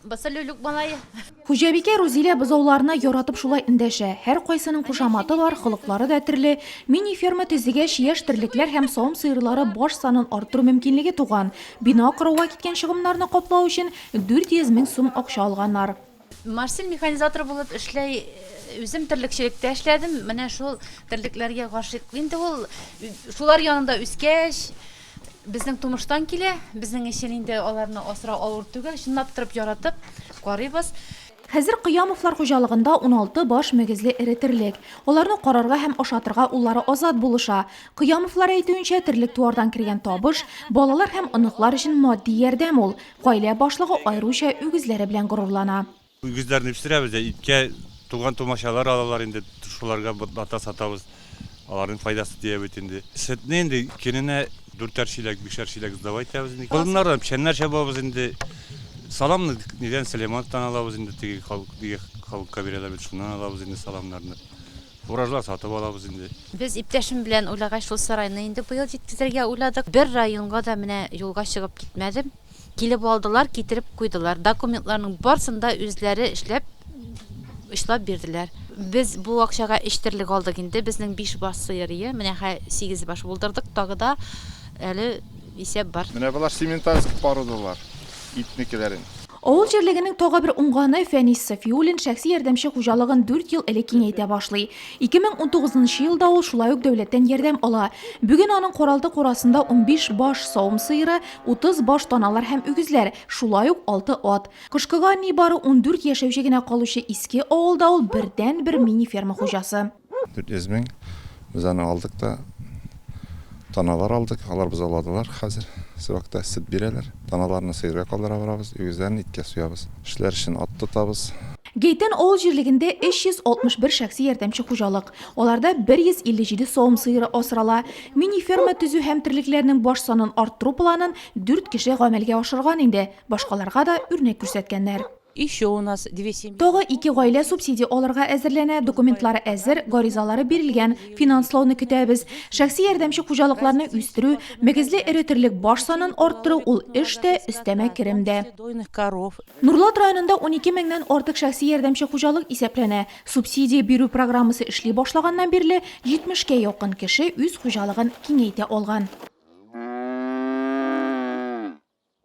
Басалөлүк малайы. Хуҗабикә Рузилә бозауларына яратып шулай эндәшә. Һәр кайсының кушаматы бар, холыклары да төрле. Мини-ферма төзегәч яшь терлекләр һәм савым сыерлары баш санын арттыру мөмкинлеге туган. Бина коруга киткән чыгымнарны каплау өчен 400 мең сум акча алганнар. Марсель механизатор булып эшләй, үзем терлекчелектә эшләдем. Менә шул терлекләргә гашыйк. Инде ул шулар янында үскәч, безнең тумыштан килә. Безнең өчен инде аларны асрау авыр түгел, чынлап торып яратып карыйбыз. Хәзер Кыямовлар хуҗалыгында 16 баш мөгезле эре терлек. Аларны карарга һәм ашатырга уллары азат булыша. Кыямовлар әйтүенчә, терлек туардан кергән табыш балалар һәм оныклар өчен матди ярдәм ул. Гаилә башлыгы аеруча үгезләре белән горурлана. Үгезләрне үстерәбез, иткә туган тумашалар алалар инде, шуларга ата сатабыз. Аларның файдасы тия бит инде. Сөтне инде көненә 4 шилек, 5 шилек сдавай итәбез инде. Болыннардан печәннәр чабабыз инде. Саламны нидән Сөләймановтан алабыз инде, теге халыкка бирәләр бит, шуннан алабыз инде саламнарны. Фуражлар сатып алабыз инде. Без иптәшем белән уйлагач шул сарайны инде быел җиткезергә уйладык. Бер районга да менә юлга чыгып китмәдем. Килеп алдылар, китереп куйдылар. Документларның барсында үзләре эшләп бирделәр. Без бу акчага эштерлек алдык инде. Безнең 5 баш сыеры, менә 8 баш булдырдык. Тагы да әле исәп бар. Менә булар Сементальский породалар. Итникеләрен. Авыл җирлегенең тагы бер уңганы Фәнис Сафиуллин шәхси ярдәмче хуҗалыгын 4 ел элек киңәйтә башлый. 2019 елда ул шулай ук дәүләттән ярдәм ала. Бүген аның каралты курасында 15 баш савым сыеры, 30 баш таналар һәм үгезләр, шулай ук 6 ат. Кышкыга нибары 14 яшәүче генә калучы иске авылда ул бердән-бер мини-ферма хуҗасы. 400 мең без аны алдык та таналар алдык, алар без аладылар хәзер. Сыйвакта сөт бирәләр. Таналарны сыерга калдыра барабыз, үгезләрне иткә суябыз. Эшләр өчен ат тотабыз. Гейтен авыл җирлегендә 361 шәхси ярдәмче хуҗалык. Аларда 157 савым сыеры асрала. Мини-ферма төзү һәм терлекләрнең баш санын арттыру планын 4 кеше гамәлгә ашырган инде. Башкаларга да үрнәк күрсәткәннәр. Еще у нас 2 семьи. Тагы 2 гаилә субсидия алырга әзерләнә, документлары әзер, гаризалары бирелгән, финанслауны көтәбез. Шәхси ярдәмче хуҗалыкларны үстерү, мөгезле эре терлек баш санын арттыру ул эштә, өстәмә керемдә. Дойных коров. Нурлат районында 12 меңнән артык шәхси ярдәмче хуҗалык исәпләнә. Субсидия бирү программасы эшли башлаганнан бирле 70 кә якын кеше үз хуҗалыгын киңәйтә алган.